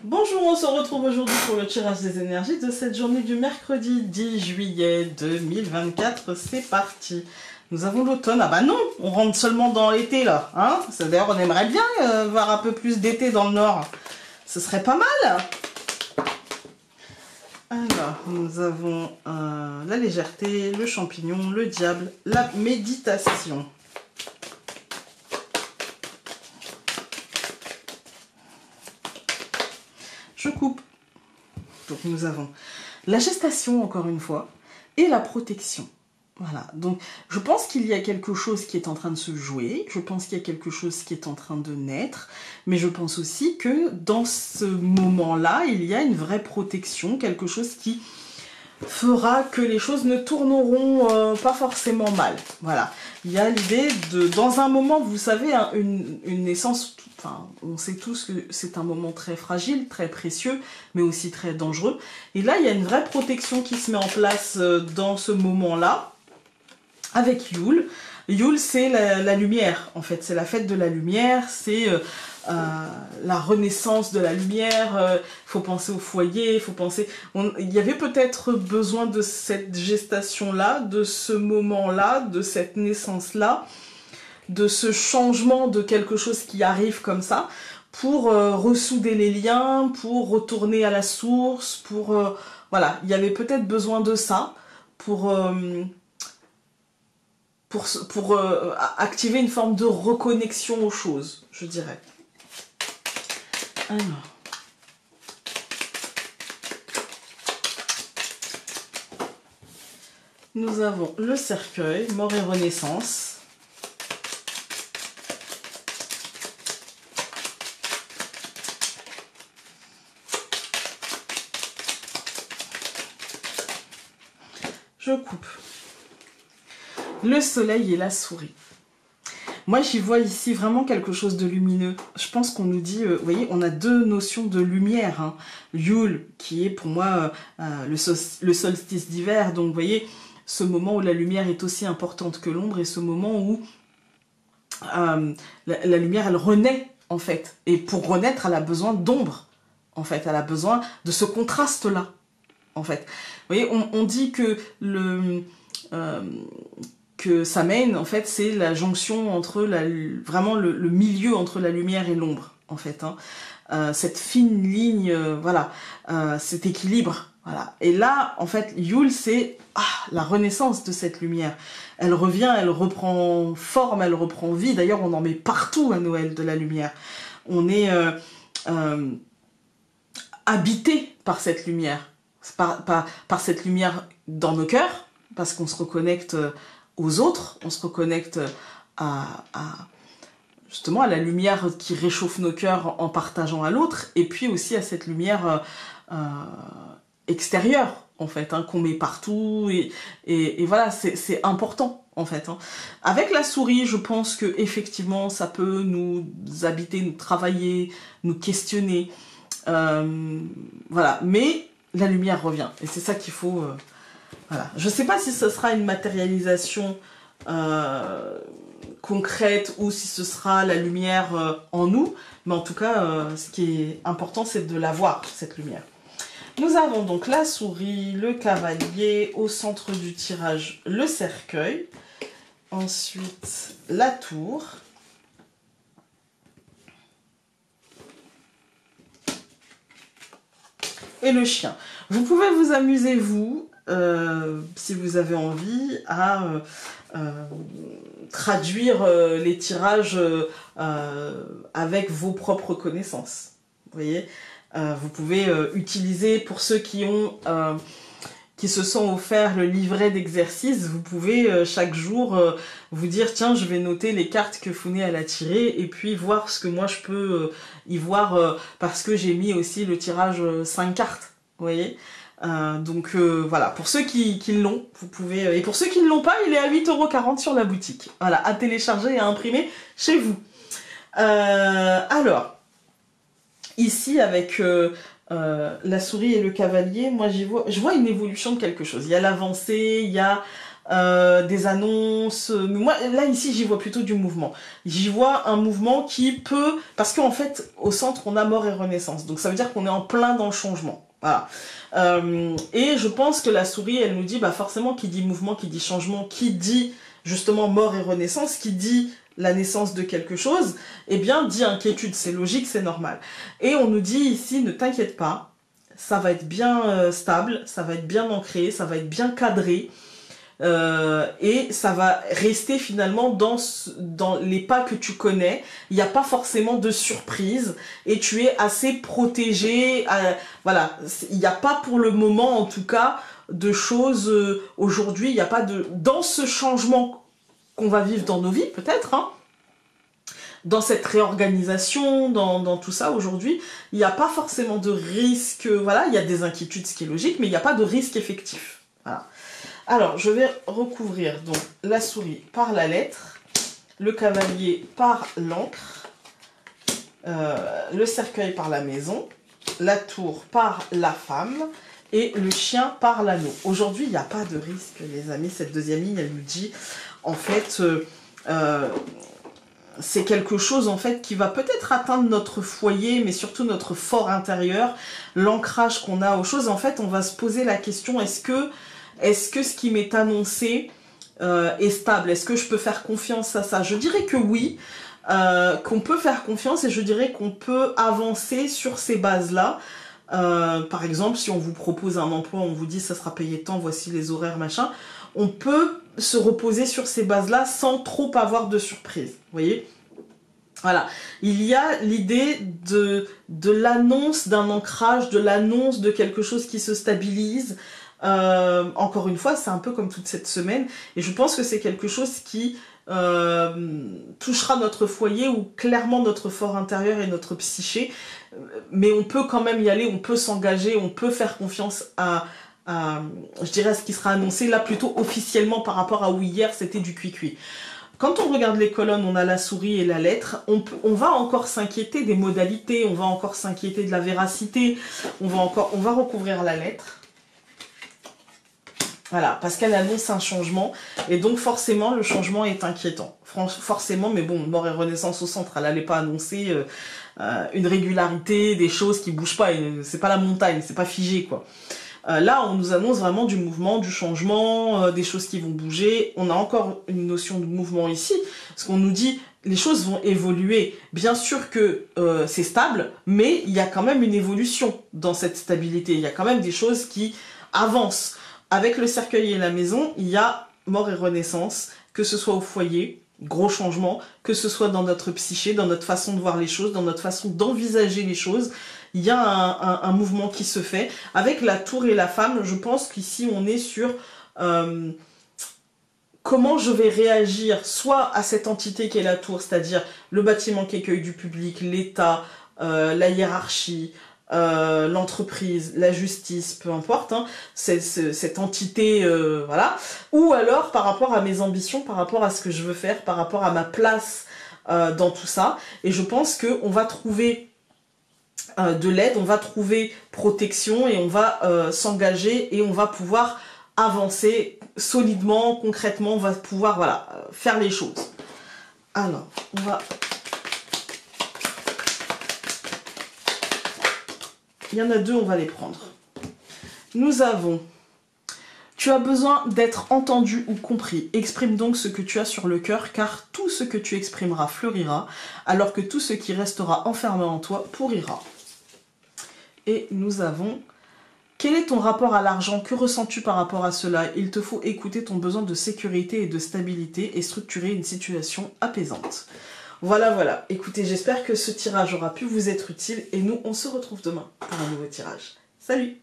Bonjour, on se retrouve aujourd'hui pour le tirage des énergies de cette journée du mercredi 10 juillet 2024. C'est parti. Nous avons l'automne. Ah bah non, on rentre seulement dans l'été là. Hein, d'ailleurs, on aimerait bien voir un peu plus d'été dans le nord. Ce serait pas mal. Alors, nous avons la légèreté, le champignon, le diable, la méditation. Je coupe. Donc nous avons la gestation, encore une fois, et la protection. Voilà, donc je pense qu'il y a quelque chose qui est en train de se jouer, je pense qu'il y a quelque chose qui est en train de naître, mais je pense aussi que dans ce moment-là, il y a une vraie protection, quelque chose qui fera que les choses ne tourneront pas forcément mal. Voilà, il y a l'idée de, dans un moment, vous savez, hein, une naissance, enfin, on sait tous que c'est un moment très fragile, très précieux, mais aussi très dangereux. Et là, il y a une vraie protection qui se met en place dans ce moment-là, avec Yule. Yule, c'est la lumière, en fait, c'est la fête de la lumière, c'est la renaissance de la lumière, faut penser au foyer, faut penser... Il y avait peut-être besoin de cette gestation-là, de ce moment-là, de cette naissance-là, de ce changement de quelque chose qui arrive comme ça, pour ressouder les liens, pour retourner à la source, pour... voilà, il y avait peut-être besoin de ça, pour activer une forme de reconnexion aux choses, je dirais. Alors. Nous avons le cercueil, mort et renaissance. Je coupe. Le soleil et la souris. Moi, j'y vois ici vraiment quelque chose de lumineux. Je pense qu'on nous dit, vous voyez, on a deux notions de lumière. Hein. Yule, qui est pour moi le solstice d'hiver. Donc, vous voyez, ce moment où la lumière est aussi importante que l'ombre et ce moment où la lumière, elle renaît, en fait. Et pour renaître, elle a besoin d'ombre, en fait. Elle a besoin de ce contraste-là, en fait. Vous voyez, on dit que que Samhain, en fait, c'est la jonction entre vraiment le milieu entre la lumière et l'ombre, en fait. Hein. Cette fine ligne, voilà, cet équilibre, voilà. Et là, en fait, Yule, c'est la renaissance de cette lumière. Elle revient, elle reprend forme, elle reprend vie. D'ailleurs, on en met partout à Noël de la lumière. On est habité par cette lumière, par cette lumière dans nos cœurs, parce qu'on se reconnecte aux autres, on se reconnecte justement à la lumière qui réchauffe nos cœurs en partageant à l'autre, et puis aussi à cette lumière extérieure, en fait, hein, qu'on met partout, et voilà, c'est important, en fait. Hein. Avec la souris, je pense que effectivement, ça peut nous habiter, nous travailler, nous questionner, voilà, mais la lumière revient, et c'est ça qu'il faut... Voilà. Je ne sais pas si ce sera une matérialisation concrète ou si ce sera la lumière en nous, mais en tout cas, ce qui est important, c'est de la voir, cette lumière. Nous avons donc la souris, le cavalier, au centre du tirage, le cercueil, ensuite la tour, et le chien. Vous pouvez vous amuser, vous, si vous avez envie, à traduire les tirages avec vos propres connaissances. Vous voyez, vous pouvez utiliser, pour ceux qui se sont offerts le livret d'exercice, vous pouvez chaque jour vous dire, tiens, je vais noter les cartes que Founé a tirées et puis voir ce que moi je peux y voir parce que j'ai mis aussi le tirage 5 cartes, vous voyez. Donc voilà, pour ceux qui l'ont, vous pouvez... et pour ceux qui ne l'ont pas, il est à 8,40 € sur la boutique. Voilà, à télécharger et à imprimer chez vous. Alors, ici avec la souris et le cavalier, moi je vois une évolution de quelque chose. Il y a l'avancée, il y a des annonces. Mais moi, là, ici, j'y vois plutôt du mouvement. J'y vois un mouvement qui peut... Parce qu'en fait, au centre, on a mort et renaissance. Donc, ça veut dire qu'on est en plein dans le changement. Voilà. Et je pense que la souris, elle nous dit, bah forcément, qui dit mouvement, qui dit changement, qui dit justement mort et renaissance, qui dit la naissance de quelque chose, eh bien, dit inquiétude. C'est logique, c'est normal. Et on nous dit ici, ne t'inquiète pas, ça va être bien stable, ça va être bien ancré, ça va être bien cadré. Et ça va rester finalement dans les pas que tu connais. Il n'y a pas forcément de surprise et tu es assez protégé. Voilà, il n'y a pas pour le moment en tout cas de choses aujourd'hui. Il n'y a pas de dans ce changement qu'on va vivre dans nos vies peut-être. Hein, dans cette réorganisation, dans tout ça aujourd'hui, il n'y a pas forcément de risque. Voilà, il y a des inquiétudes, ce qui est logique, mais il n'y a pas de risque effectif. Voilà. Alors, je vais recouvrir donc la souris par la lettre, le cavalier par l'encre, le cercueil par la maison, la tour par la femme et le chien par l'anneau. Aujourd'hui, il n'y a pas de risque, les amis. Cette deuxième ligne, elle nous dit, en fait, c'est quelque chose en fait qui va peut-être atteindre notre foyer, mais surtout notre fort intérieur, l'ancrage qu'on a aux choses. En fait, on va se poser la question, est-ce que ce qui m'est annoncé est stable? Est-ce que je peux faire confiance à ça? Je dirais que oui, qu'on peut faire confiance et je dirais qu'on peut avancer sur ces bases-là. Par exemple, si on vous propose un emploi, on vous dit ça sera payé tant, voici les horaires, machin, on peut se reposer sur ces bases-là sans trop avoir de surprise. Vous voyez? Voilà, il y a l'idée de l'annonce d'un ancrage, de l'annonce de quelque chose qui se stabilise. Encore une fois, c'est un peu comme toute cette semaine, et je pense que c'est quelque chose qui touchera notre foyer ou clairement notre fort intérieur et notre psyché, mais on peut quand même y aller, on peut s'engager, on peut faire confiance je dirais, à ce qui sera annoncé là plutôt officiellement par rapport à où hier c'était du cuit-cuit. Quand on regarde les colonnes, on a la souris et la lettre, on va encore s'inquiéter des modalités, on va encore s'inquiéter de la véracité, on va recouvrir la lettre. Voilà, parce qu'elle annonce un changement, et donc forcément, le changement est inquiétant. Forcément, mais bon, mort et renaissance au centre, elle n'allait pas annoncer une régularité, des choses qui bougent pas, c'est pas la montagne, c'est pas figé, quoi. Là, on nous annonce vraiment du mouvement, du changement, des choses qui vont bouger. On a encore une notion de mouvement ici, parce qu'on nous dit les choses vont évoluer. Bien sûr que c'est stable, mais il y a quand même une évolution dans cette stabilité. Il y a quand même des choses qui avancent. Avec le cercueil et la maison, il y a mort et renaissance, que ce soit au foyer, gros changement, que ce soit dans notre psyché, dans notre façon de voir les choses, dans notre façon d'envisager les choses. Il y a un mouvement qui se fait. Avec la tour et la femme, je pense qu'ici on est sur comment je vais réagir soit à cette entité qui est la tour, c'est-à-dire le bâtiment qui accueille du public, l'État, la hiérarchie, l'entreprise, la justice, peu importe, hein, cette entité, voilà, ou alors par rapport à mes ambitions, par rapport à ce que je veux faire, par rapport à ma place dans tout ça. Et je pense qu'on va trouver de l'aide, on va trouver protection et on va s'engager et on va pouvoir avancer solidement, concrètement, on va pouvoir voilà, faire les choses. Alors, on va... Il y en a deux, on va les prendre. Nous avons... Tu as besoin d'être entendu ou compris. Exprime donc ce que tu as sur le cœur, car tout ce que tu exprimeras fleurira, alors que tout ce qui restera enfermé en toi pourrira. Et nous avons... Quel est ton rapport à l'argent? Que ressens-tu par rapport à cela? Il te faut écouter ton besoin de sécurité et de stabilité et structurer une situation apaisante. Voilà, voilà. Écoutez, j'espère que ce tirage aura pu vous être utile et nous, on se retrouve demain pour un nouveau tirage. Salut!